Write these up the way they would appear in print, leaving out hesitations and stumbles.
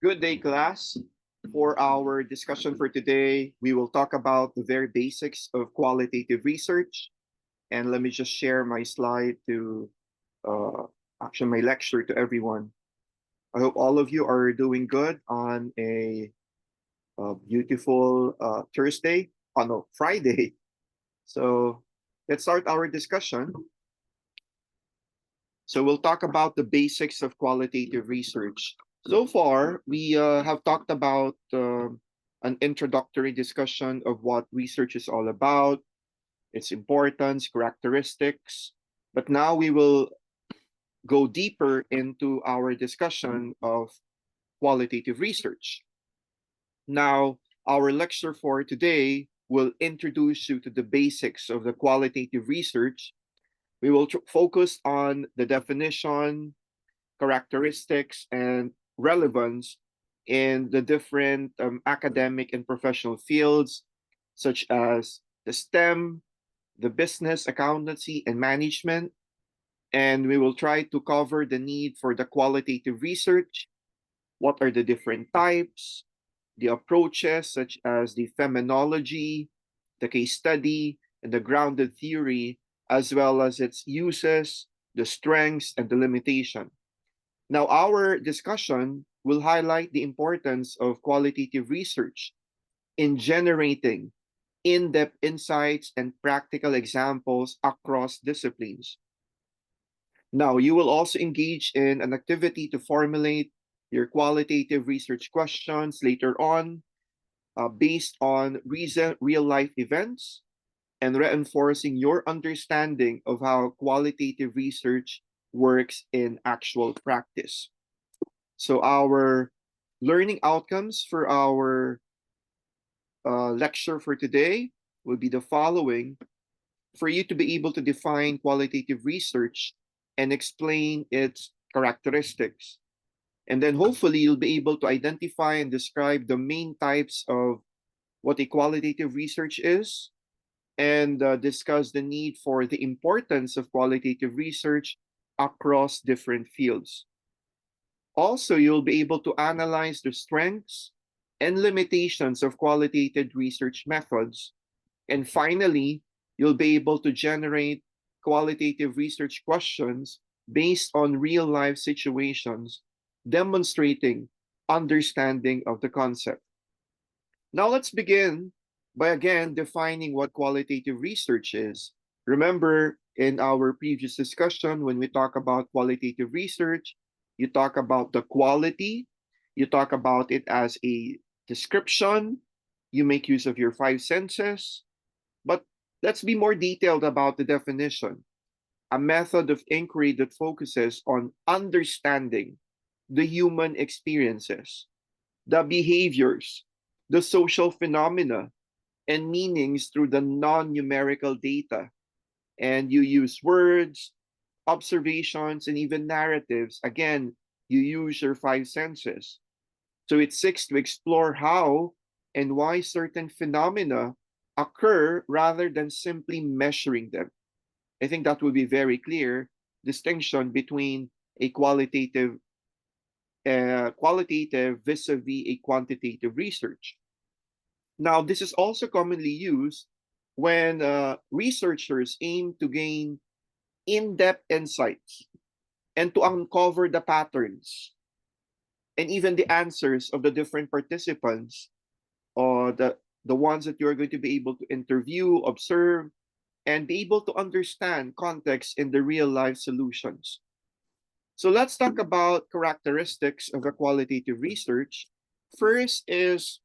Good day, class. For our discussion for today, we will talk about the very basics of qualitative research. And let me just share my slide to uh, actually my lecture to everyone. I hope all of you are doing good on a beautiful Thursday. Oh no, Friday. So let's start our discussion. So we'll talk about the basics of qualitative research. So far, we have talked about an introductory discussion of what research is all about, its importance, characteristics. But now we will go deeper into our discussion of qualitative research. Now, our lecture for today will introduce you to the basics of the qualitative research. We will focus on the definition, characteristics, and relevance in the different academic and professional fields, such as the STEM, the business, accountancy, and management. And we will try to cover the need for the qualitative research. What are the different types, the approaches, such as the phenomenology, the case study, and the grounded theory, as well as its uses, the strengths, and the limitation. Now, our discussion will highlight the importance of qualitative research in generating in depth insights and practical examples across disciplines. Now, you will also engage in an activity to formulate your qualitative research questions later on based on recent real life events and reinforcing your understanding of how qualitative research works in actual practice. So our learning outcomes for our lecture for today will be the following. For you to be able to define qualitative research and explain its characteristics. And then hopefully you'll be able to identify and describe the main types of what a qualitative research is and discuss the need for the importance of qualitative research across different fields. Also, you'll be able to analyze the strengths and limitations of qualitative research methods. And finally, you'll be able to generate qualitative research questions based on real life situations, demonstrating understanding of the concept. Now, let's begin by again defining what qualitative research is. Remember, in our previous discussion, when we talk about qualitative research, you talk about the quality, you talk about it as a description, you make use of your five senses. But let's be more detailed about the definition. A method of inquiry that focuses on understanding the human experiences, the behaviors, the social phenomena, and meanings through the non numerical data. And you use words, observations, and even narratives. Again, you use your five senses. So it seeks to explore how and why certain phenomena occur rather than simply measuring them. I think that would be very clear distinction between a qualitative vis-a-vis a quantitative research. Now, this is also commonly used when researchers aim to gain in-depth insights and to uncover the patterns and even the answers of the different participants or the ones that you're going to be able to interview, observe, and be able to understand context in the real life solutions. So let's talk about characteristics of a qualitative research. First is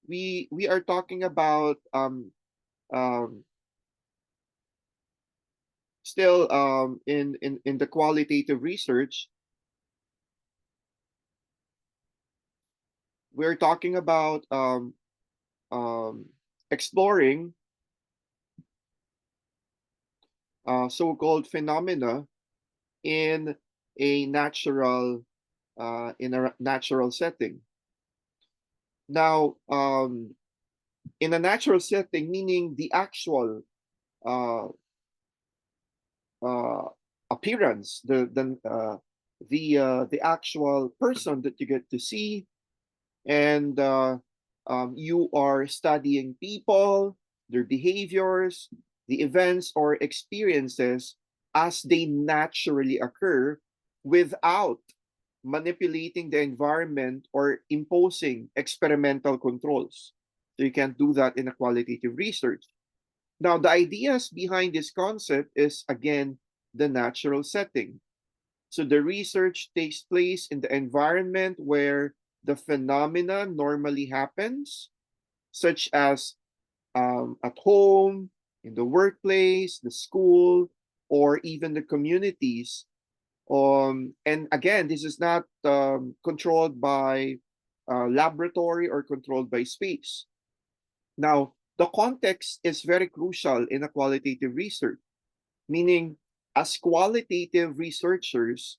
we are talking about um, still in the qualitative research, we're talking about um, exploring so-called phenomena in a natural setting. Now, in a natural setting, meaning the actual uh, uh, appearance, the actual person that you get to see, and you are studying people, their behaviors, the events or experiences as they naturally occur without manipulating the environment or imposing experimental controls. So you can't do that in a qualitative research. Now, the ideas behind this concept is again the natural setting. So the research takes place in the environment where the phenomena normally happens, such as at home, in the workplace, the school, or even the communities. And again, this is not controlled by laboratory or controlled by space. Now, the context is very crucial in a qualitative research, meaning as qualitative researchers,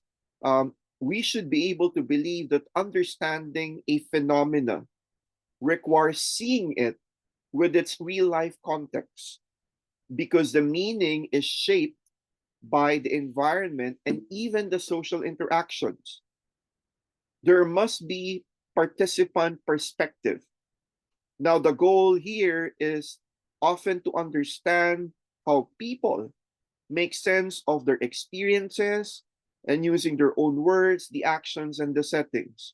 we should be able to believe that understanding a phenomena requires seeing it with its real life context because the meaning is shaped by the environment and even the social interactions. There must be participant perspective. Now, the goal here is often to understand how people make sense of their experiences and using their own words, the actions, and the settings.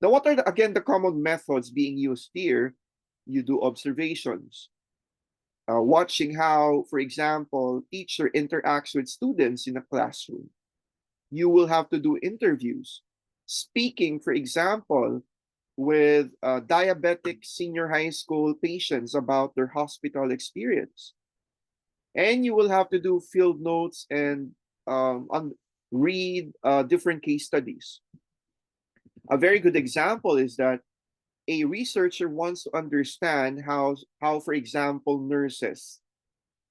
Now, what are again the common methods being used here? You do observations, watching how, for example, teacher interacts with students in a classroom. You will have to do interviews, speaking, for example, with diabetic senior high school patients about their hospital experience. And you will have to do field notes and read different case studies. A very good example is that a researcher wants to understand how for example, nurses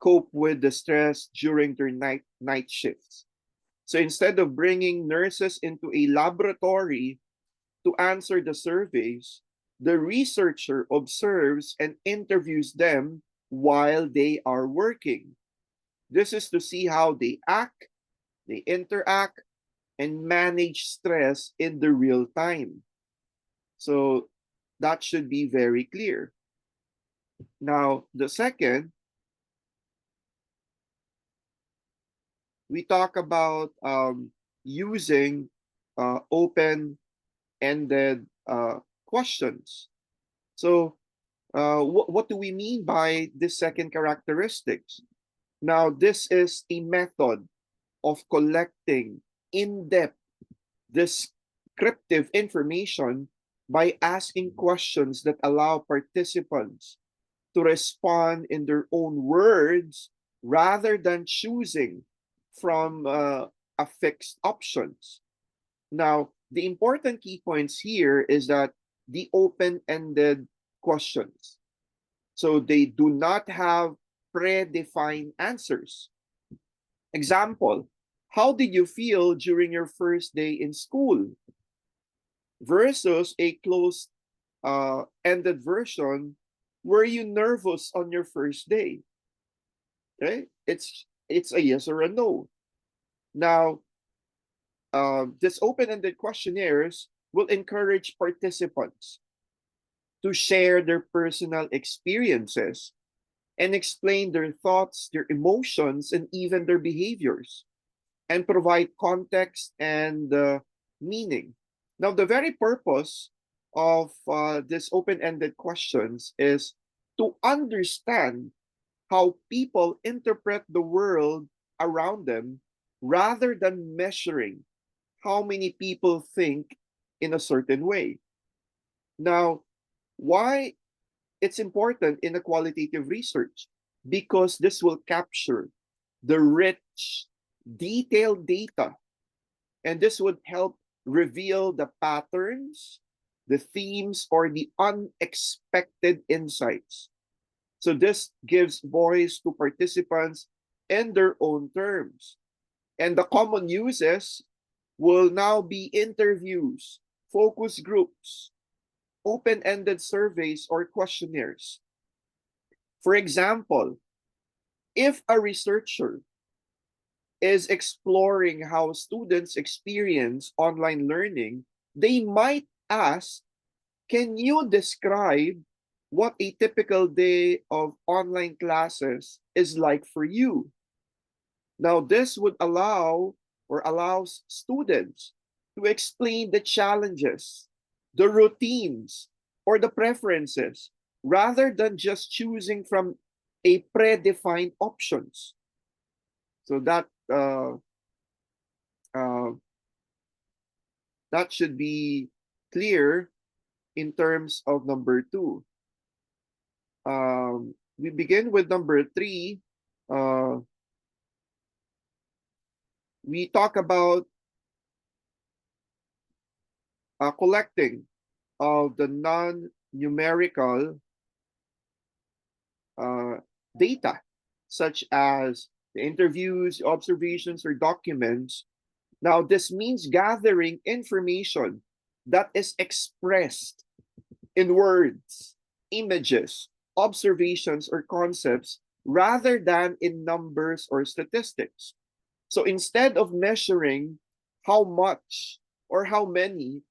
cope with the stress during their night shifts. So instead of bringing nurses into a laboratory to answer the surveys, the researcher observes and interviews them while they are working. This is to see how they act, they interact, and manage stress in the real time. So that should be very clear. Now, the second, we talk about using open-ended questions. So, what do we mean by this second characteristics? Now, this is a method of collecting in-depth descriptive information by asking questions that allow participants to respond in their own words rather than choosing from a fixed options. Now, the important key points here is that the open-ended questions. So they do not have predefined answers. Example, how did you feel during your first day in school? Versus a closed ended version, were you nervous on your first day? Okay, it's a yes or a no. Now, this open-ended questionnaires will encourage participants to share their personal experiences and explain their thoughts, their emotions, and even their behaviors, and provide context and meaning. Now, the very purpose of this open-ended questions is to understand how people interpret the world around them rather than measuring how many people think in a certain way. Now, why it's important in a qualitative research? Because this will capture the rich, detailed data, and this would help reveal the patterns, the themes, or the unexpected insights. So this gives voice to participants in their own terms. And the common uses will now be interviews, focus groups, open-ended surveys, or questionnaires. For example, if a researcher is exploring how students experience online learning, they might ask, Can you describe what a typical day of online classes is like for you? Now, this would allow or allows students to explain the challenges, the routines, or the preferences, rather than just choosing from a predefined options. So uh, that should be clear in terms of number two. We begin with number three. Uh, we talk about collecting of the non-numerical uh, data, such as the interviews, observations, or documents. Now, this means gathering information that is expressed in words, images, observations, or concepts rather than in numbers or statistics. So instead of measuring how much or how many,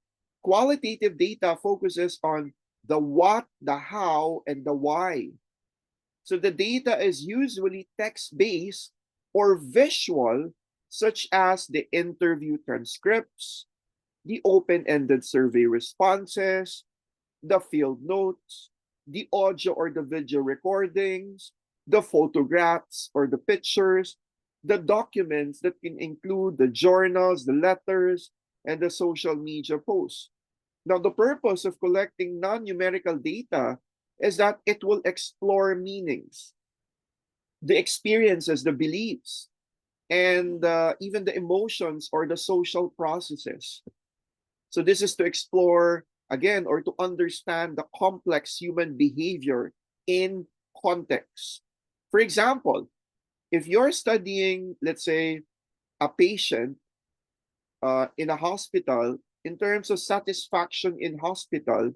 qualitative data focuses on the what, the how, and the why. So the data is usually text-based or visual, such as the interview transcripts, the open-ended survey responses, the field notes, the audio or the video recordings, the photographs or the pictures, the documents that can include the journals, the letters, and the social media posts. Now, the purpose of collecting non-numerical data is that it will explore meanings, the experiences, the beliefs, and even the emotions or the social processes. So this is to explore, again, or to understand the complex human behavior in context. For example, if you're studying, let's say, a patient in a hospital, in terms of satisfaction in hospital,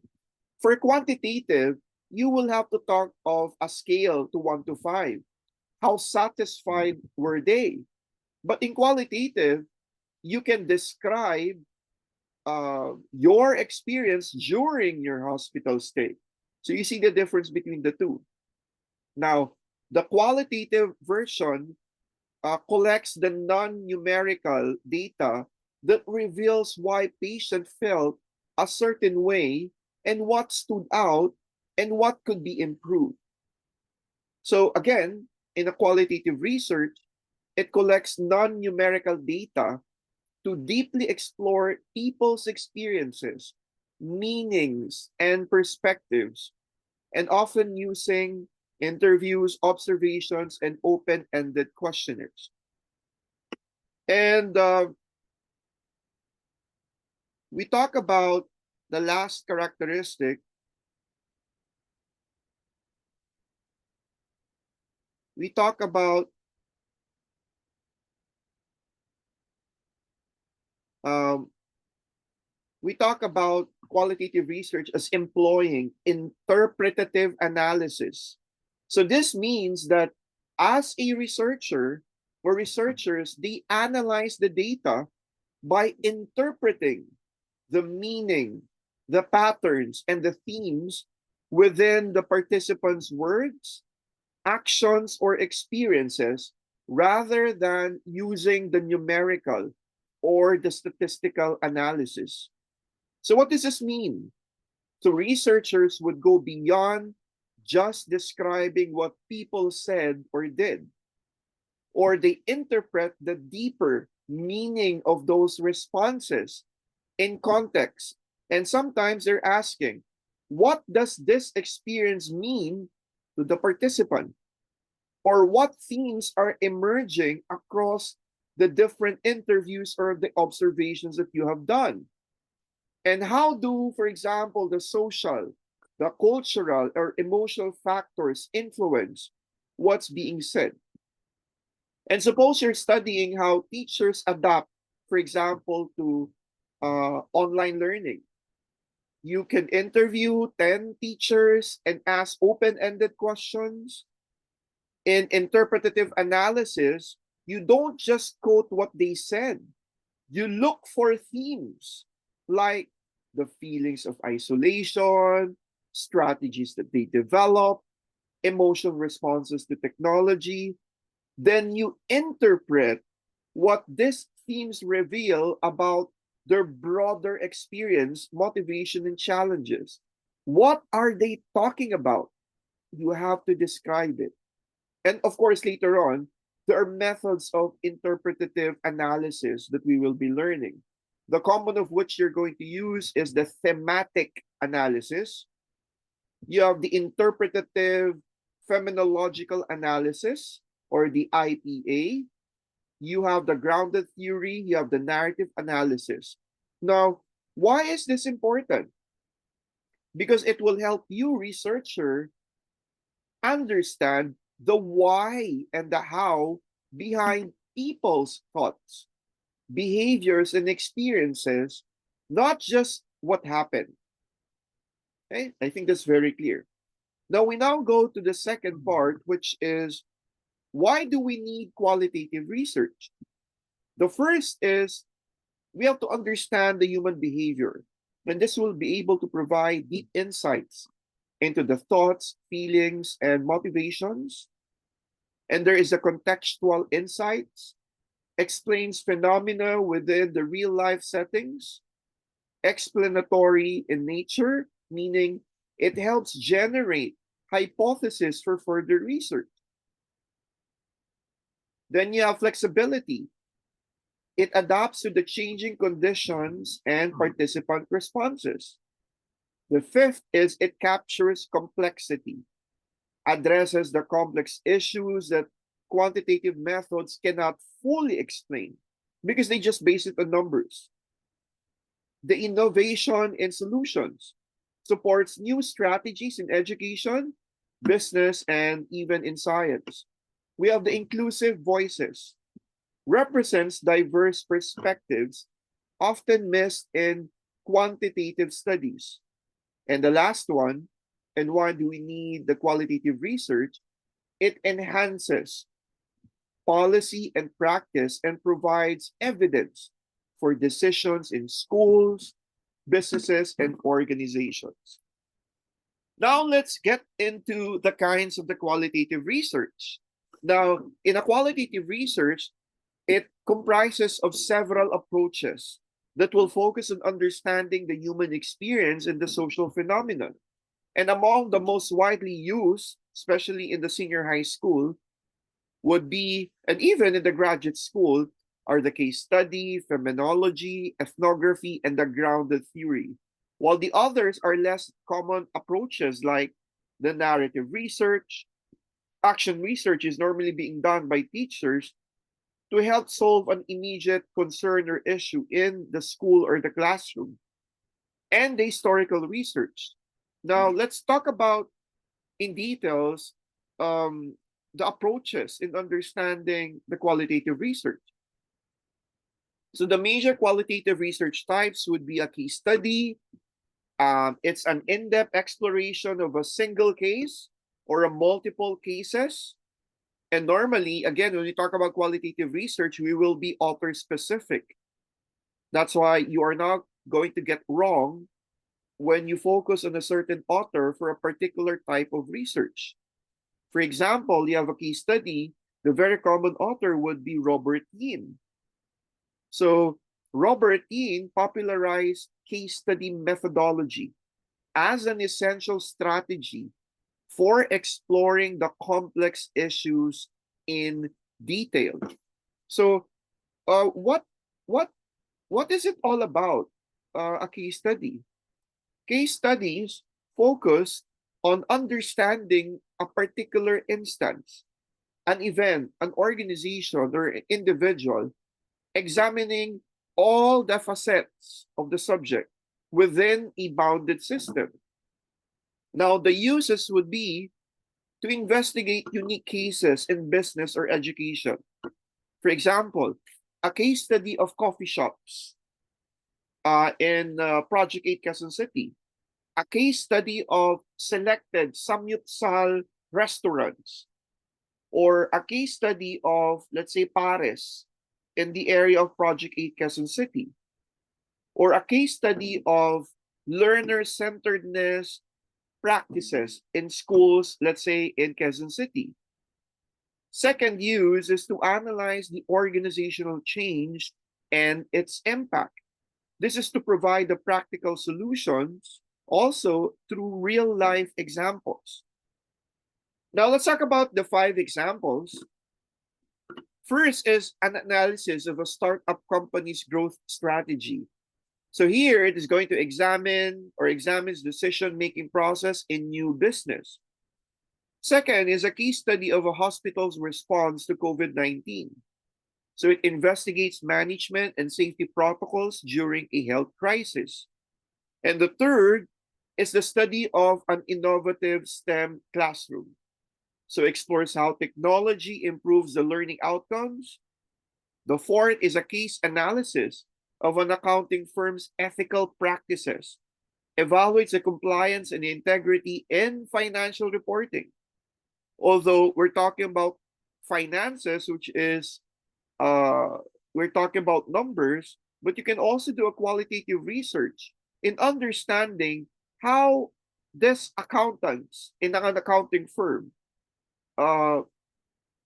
for quantitative, you will have to talk of a scale to 1 to 5. How satisfied were they? But in qualitative, you can describe your experience during your hospital stay. So you see the difference between the two. Now, the qualitative version collects the non-numerical data that reveals why patient felt a certain way and what stood out and what could be improved. So again, in a qualitative research, it collects non-numerical data to deeply explore people's experiences, meanings, and perspectives, and often using interviews, observations, and open-ended questionnaires. And we talk about the last characteristic. We talk about um, we talk about qualitative research as employing interpretative analysis. So this means that as a researcher or researchers, they analyze the data by interpreting the meaning, the patterns, and the themes within the participants' words, actions, or experiences rather than using the numerical or the statistical analysis. So, what does this mean? So, researchers would go beyond just describing what people said or did, or they interpret the deeper meaning of those responses in context. And sometimes they're asking, what does this experience mean to the participant? Or what themes are emerging across the different interviews or the observations that you have done? And how do, for example, the social, the cultural, or emotional factors influence what's being said? And suppose you're studying how teachers adapt, for example, to online learning. You can interview 10 teachers and ask open-ended questions. In interpretative analysis, you don't just quote what they said. You look for themes like the feelings of isolation, strategies that they develop, emotional responses to technology. Then you interpret what these themes reveal about their broader experience, motivation, and challenges. What are they talking about? You have to describe it. And of course, later on, there are methods of interpretative analysis that we will be learning. The common of which you're going to use is the thematic analysis. You have the interpretative phenomenological analysis, or the IPA. You have the grounded theory, you have the narrative analysis. Now, why is this important? Because it will help you, researcher, understand the why and the how behind people's thoughts, behaviors, and experiences, not just what happened. Okay? I think that's very clear. Now we now go to the second part, which is, why do we need qualitative research? The first is, we have to understand the human behavior, and this will be able to provide deep insights into the thoughts, feelings, and motivations. And there is a contextual insights, explains phenomena within the real life settings, explanatory in nature, meaning it helps generate hypotheses for further research. Then you have flexibility. It adapts to the changing conditions and participant responses. The fifth is, it captures complexity, addresses the complex issues that quantitative methods cannot fully explain because they just base it on numbers. The innovation in solutions supports new strategies in education, business, and even in science. We have the inclusive voices, represents diverse perspectives often missed in quantitative studies. And the last one, and why do we need the qualitative research? It enhances policy and practice and provides evidence for decisions in schools, businesses, and organizations. Now let's get into the kinds of the qualitative research. Now, in a qualitative research, it comprises of several approaches that will focus on understanding the human experience and the social phenomenon. And among the most widely used, especially in the senior high school, would be, and even in the graduate school, are the case study, phenomenology, ethnography, and the grounded theory. While the others are less common approaches like the narrative research, action research is normally being done by teachers to help solve an immediate concern or issue in the school or the classroom, and the historical research. Now, let's talk about in details the approaches in understanding the qualitative research. So the major qualitative research types would be a case study. It's an in-depth exploration of a single case or a multiple cases. And normally, again, when we talk about qualitative research, we will be author specific. That's why you are not going to get wrong when you focus on a certain author for a particular type of research. For example, you have a case study, the very common author would be Robert Yin. So Robert Yin popularized case study methodology as an essential strategy for exploring the complex issues in detail. So, what what what is it all about? A case study. Case studies focus on understanding a particular instance, an event, an organization, or individual, examining all the facets of the subject within a bounded system. Now, the uses would be to investigate unique cases in business or education. For example, a case study of coffee shops in Project 8 Quezon City, a case study of selected samyupsal restaurants, or a case study of, let's say, Pares in the area of Project 8 Quezon City, or a case study of learner-centeredness practices in schools, let's say in Quezon City. Second use is to analyze the organizational change and its impact. This is to provide the practical solutions also through real life examples. Now let's talk about the 5 examples. First is an analysis of a startup company's growth strategy. So here it is going to examines decision-making process in new business. Second is a case study of a hospital's response to COVID-19. So it investigates management and safety protocols during a health crisis. And the third is the study of an innovative STEM classroom. So explores how technology improves the learning outcomes. The fourth is a case analysis of an accounting firm's ethical practices, evaluates the compliance and integrity in financial reporting. Although we're talking about finances, which is we're talking about numbers, but you can also do a qualitative research in understanding how this accountants in an accounting firm uh,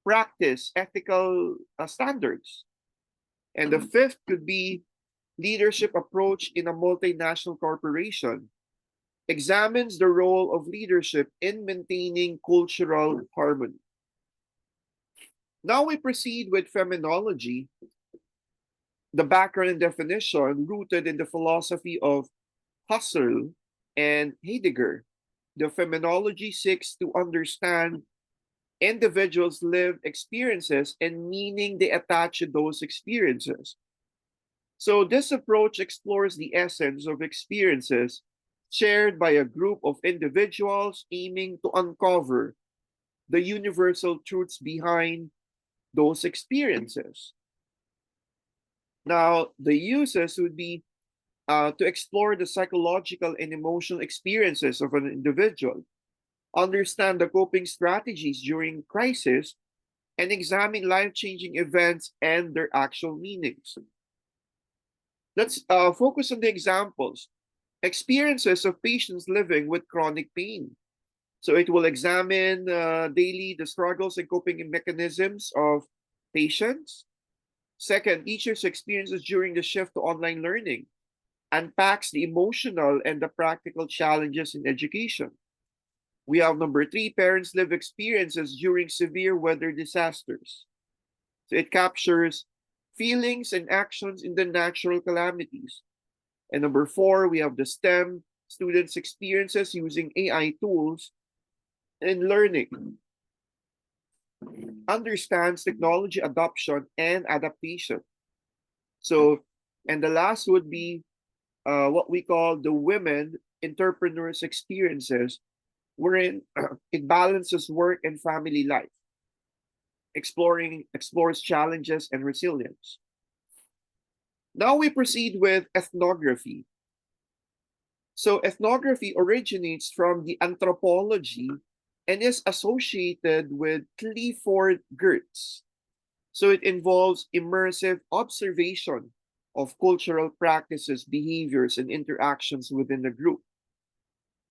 practice ethical standards. And the fifth could be leadership approach in a multinational corporation. Examines the role of leadership in maintaining cultural harmony. Now we proceed with feminology, the background and definition rooted in the philosophy of Husserl and Heidegger. The feminology seeks to understand individuals' lived experiences and meaning they attach to those experiences. So this approach explores the essence of experiences shared by a group of individuals aiming to uncover the universal truths behind those experiences. Now, the uses would be to explore the psychological and emotional experiences of an individual, understand the coping strategies during crisis, and examine life-changing events and their actual meanings. Let's focus on the examples. Experiences of patients living with chronic pain. So it will examine daily the struggles and coping mechanisms of patients. Second, teachers' experiences during the shift to online learning. Unpacks the emotional and the practical challenges in education. We have number 3, parents' live experiences during severe weather disasters. So it captures feelings and actions in the natural calamities. And number 4, we have the STEM, students' experiences using AI tools in learning. Understands technology adoption and adaptation. So, and the last would be what we call the women entrepreneurs' experiences, wherein it balances work and family life, explores challenges and resilience. Now we proceed with ethnography. So ethnography originates from the anthropology and is associated with Clifford Geertz. So it involves immersive observation of cultural practices, behaviors, and interactions within the group.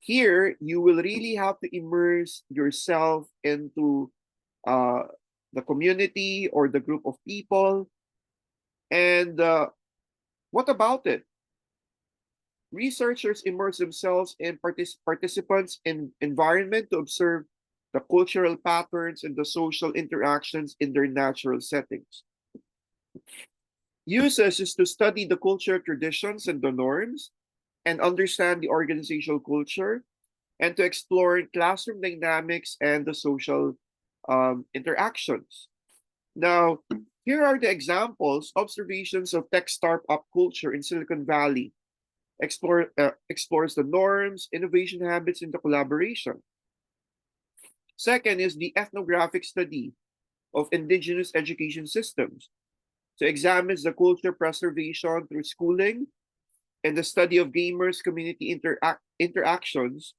Here, you will really have to immerse yourself into uh, the community or the group of people. And what about it? Researchers immerse themselves in participants' in environment to observe the cultural patterns and the social interactions in their natural settings. Uses is to study the cultural traditions and the norms and understand the organizational culture and to explore classroom dynamics and the social interactions. Now, here are the examples, observations of tech startup culture in Silicon Valley. Explores the norms, innovation habits, and the collaboration. Second is the ethnographic study of indigenous education systems. So examines the culture preservation through schooling and the study of gamers' community interactions,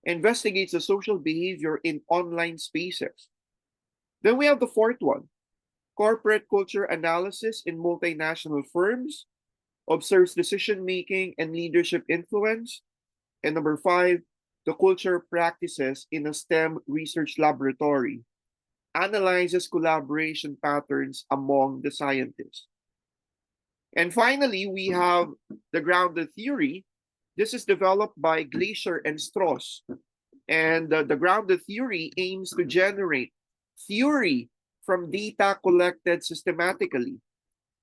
investigates the social behavior in online spaces. Then we have the fourth one, corporate culture analysis in multinational firms, observes decision making and leadership influence. And number five, the culture practices in a STEM research laboratory, analyzes collaboration patterns among the scientists. And finally, we have the grounded theory. This is developed by Glacier and Strauss. And the grounded theory aims to generate theory from data collected systematically.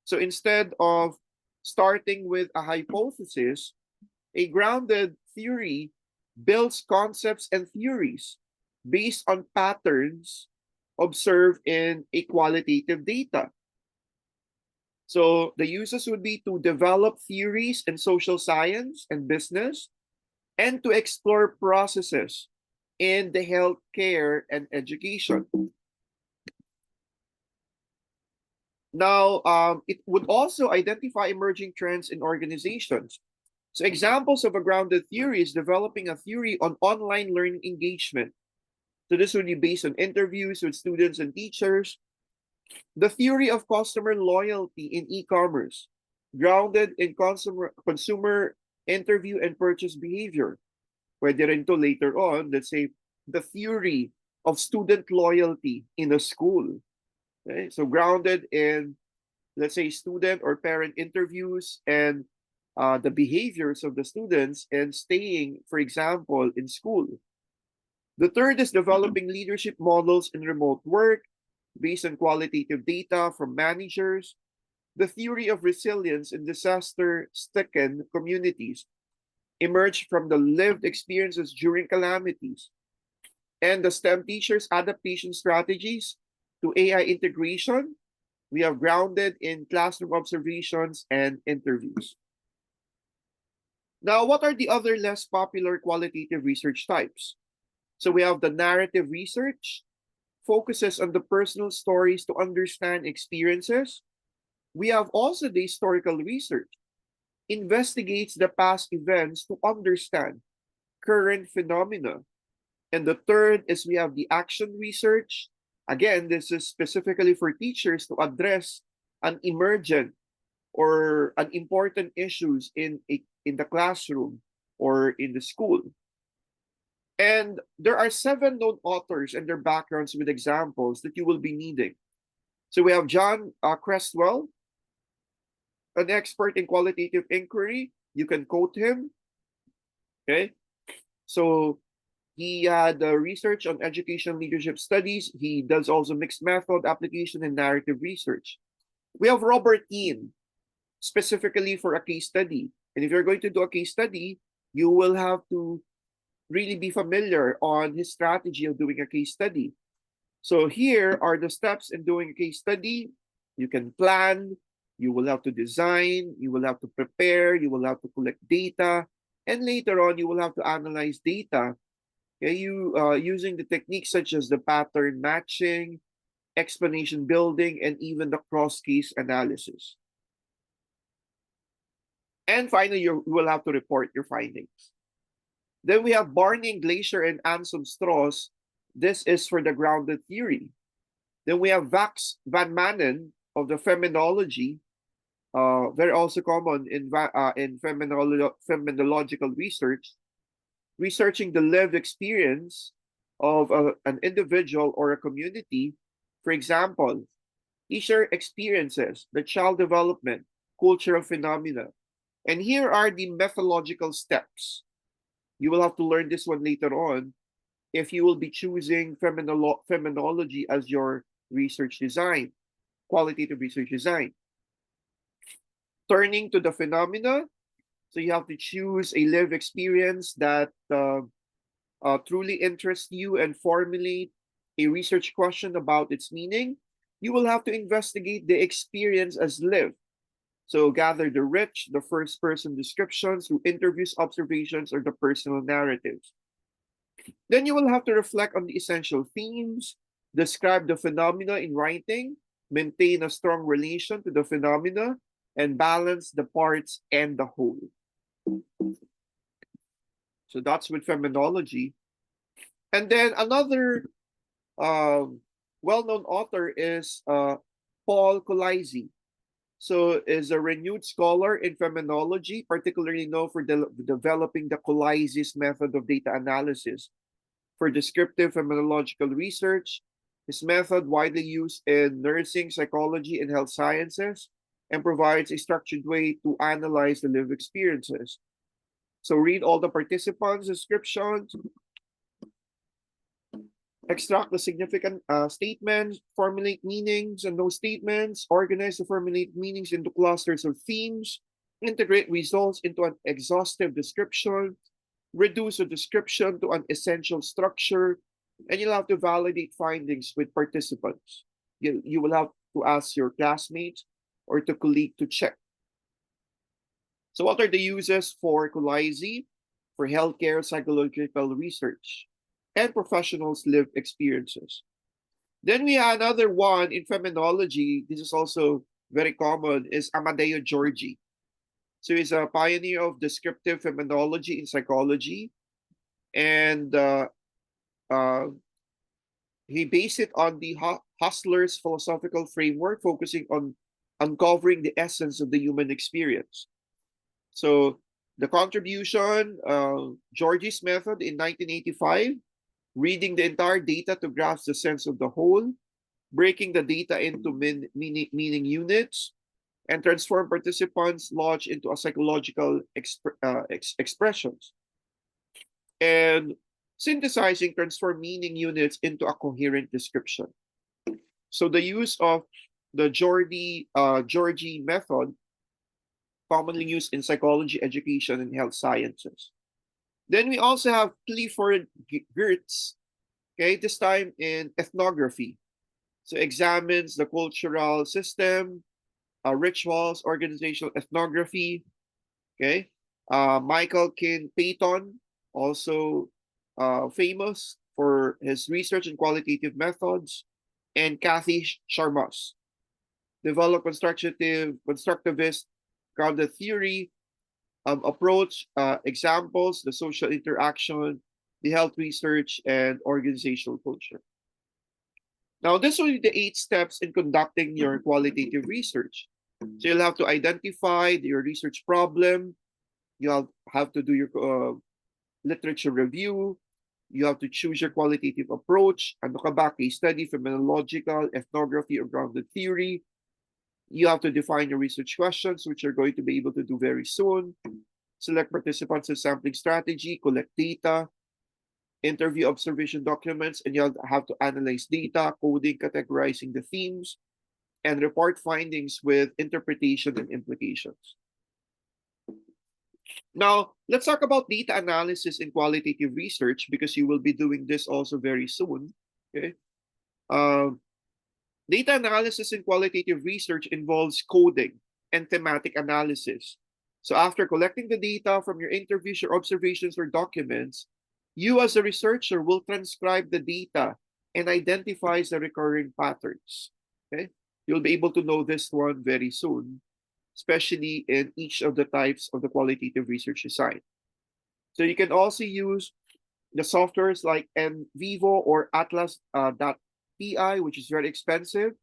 So instead of starting with a hypothesis, a grounded theory builds concepts and theories based on patterns observed in a qualitative data. So the uses would be to develop theories in social science and business, and to explore processes in the healthcare and education. Now, it would also identify emerging trends in organizations. So examples of a grounded theory is developing a theory on online learning engagement. So this would be based on interviews with students and teachers. The theory of customer loyalty in e-commerce, grounded in consumer interview and purchase behavior. Pwede rin to later on, let's say, the theory of student loyalty in a school. Okay? So grounded in, let's say, student or parent interviews and the behaviors of the students and staying, for example, in school. The third is developing leadership models in remote work based on qualitative data from managers. The theory of resilience in disaster-stricken communities emerged from the lived experiences during calamities. And the STEM teachers' adaptation strategies to AI integration, we have grounded in classroom observations and interviews. Now, what are the other less popular qualitative research types? So we have the narrative research, focuses on the personal stories to understand experiences. We have also the historical research, investigates the past events to understand current phenomena. And the third is we have the action research. Again, this is specifically for teachers to address an emergent or an important issues in the classroom or in the school. And there are 7 known authors and their backgrounds with examples that you will be needing. So we have John Cresswell, an expert in qualitative inquiry. You can quote him. Okay. So he had research on education leadership studies. He does also mixed method application and narrative research. We have Robert Ian, specifically for a case study. And if you're going to do a case study, you will have to really be familiar on his strategy of doing a case study. So here are the steps in doing a case study. You can plan, you will have to design, you will have to prepare, you will have to collect data, and later on you will have to analyze data. Okay, using the techniques such as the pattern matching, explanation building, and even the cross-case analysis. And finally, you will have to report your findings. Then we have Barney, Glacier, and Anson Strauss. This is for the grounded theory. Then we have Vax Van Manen of the feminology, very also common in feminological research, researching the lived experience of an individual or a community. For example, teacher experiences, the child development, cultural phenomena. And here are the methodological steps. You will have to learn this one later on if you will be choosing feminology as your research design, qualitative research design. Turning to the phenomena, so you have to choose a lived experience that truly interests you and formulate a research question about its meaning. You will have to investigate the experience as lived. So gather the rich, the first-person descriptions through interviews, observations, or the personal narratives. Then you will have to reflect on the essential themes, describe the phenomena in writing, maintain a strong relation to the phenomena, and balance the parts and the whole. So that's with feminology. And then another well-known author is Paul Colizzi. So is a renewed scholar in phenomenology, particularly known for developing the Qualitative method of data analysis for descriptive phenomenological research. His method widely used in nursing, psychology, and health sciences, and provides a structured way to analyze the lived experiences. So read all the participants' descriptions, extract the significant statements, formulate meanings and those statements, organize the formulate meanings into clusters of themes, integrate results into an exhaustive description, reduce a description to an essential structure, and you'll have to validate findings with participants. You will have to ask your classmates or to colleague to check. So what are the uses for Kulizy? For healthcare psychological research and professionals' lived experiences. Then we have another one in phenomenology. This is also very common, is Amadeo Giorgi. So he's a pioneer of descriptive phenomenology in psychology, and uh, he based it on the Hustler's philosophical framework, focusing on uncovering the essence of the human experience. So the contribution, Georgie's method in 1985, reading the entire data to grasp the sense of the whole, breaking the data into meaning units, and transform participants' lodge into a psychological expressions, and synthesizing transform meaning units into a coherent description. So the use of the Georgie method, commonly used in psychology, education, and health sciences. Then we also have Clifford Geertz, okay, this time in ethnography. So examines the cultural system, rituals, organizational ethnography, okay. Michael Kin Payton, also famous for his research in qualitative methods, and Kathy Sharmas, develop constructivist grounded theory, approach, examples, the social interaction, the health research, and organizational culture. Now, this will be the 8 steps in conducting your qualitative research. So you'll have to identify your research problem. You'll have to do your literature review. You have to choose your qualitative approach. Ano ka ba? Case study, phenomenological, ethnography, or grounded theory. You have to define your research questions, which you're going to be able to do very soon. Select participants and sampling strategy, collect data, interview observation documents, and you'll have to analyze data, coding, categorizing the themes, and report findings with interpretation and implications. Now, let's talk about data analysis in qualitative research, because you will be doing this also very soon. Okay. Data analysis in qualitative research involves coding and thematic analysis. So after collecting the data from your interviews, your observations, or documents, you as a researcher will transcribe the data and identifies the recurring patterns. Okay? You'll be able to know this one very soon, especially in each of the types of the qualitative research design. So you can also use the softwares like NVivo or Atlas.pi, which is very expensive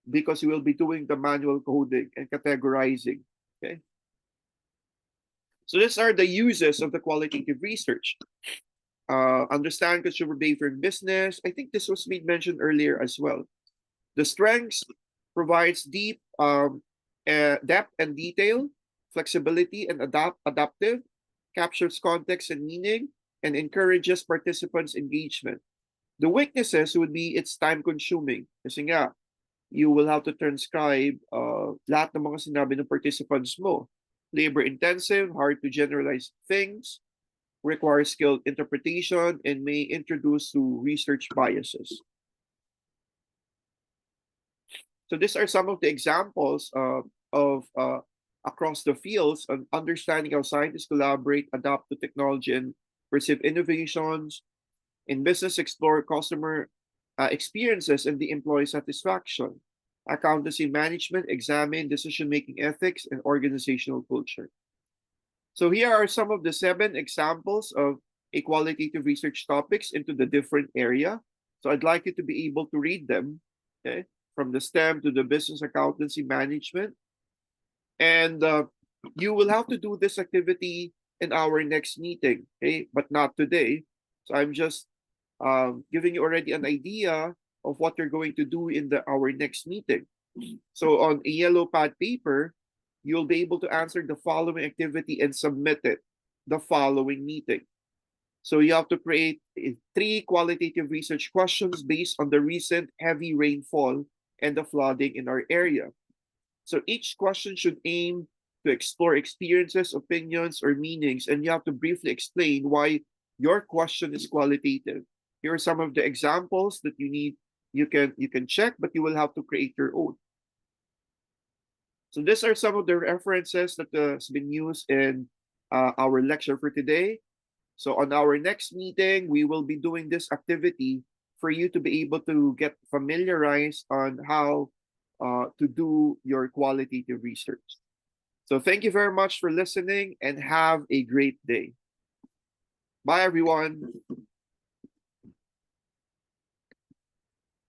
because you will be doing the manual coding and categorizing. Okay. So these are the uses of the qualitative research. Understand consumer behavior in business. I think this was made mentioned earlier as well. The strengths provides deep depth and detail, flexibility and adaptive, captures context and meaning, and encourages participants' engagement. The weaknesses would be it's time consuming. Kasi nga, you will have to transcribe lahat ng mga sinabi ng participants mo. Labor intensive, hard to generalize things, requires skilled interpretation, and may introduce to research biases. So these are some of the examples of across the fields of understanding how scientists collaborate, adapt to technology, and perceive innovations. In business, explore customer experiences and the employee satisfaction. Accountancy management, examine decision-making ethics and organizational culture. So here are some of the 7 examples of a qualitative research topics into the different area. So I'd like you to be able to read them, okay? From the STEM to the business accountancy management. And you will have to do this activity in our next meeting, okay? But not today. So I'm just giving you already an idea of what you're going to do in our next meeting. So on a yellow pad paper, you'll be able to answer the following activity and submit it the following meeting. So you have to create three qualitative research questions based on the recent heavy rainfall and the flooding in our area. So each question should aim to explore experiences, opinions, or meanings, and you have to briefly explain why your question is qualitative. Here are some of the examples that you need. You can check, but you will have to create your own. So these are some of the references that has been used in our lecture for today. So on our next meeting, we will be doing this activity for you to be able to get familiarized on how to do your qualitative research. So thank you very much for listening and have a great day. Bye, everyone.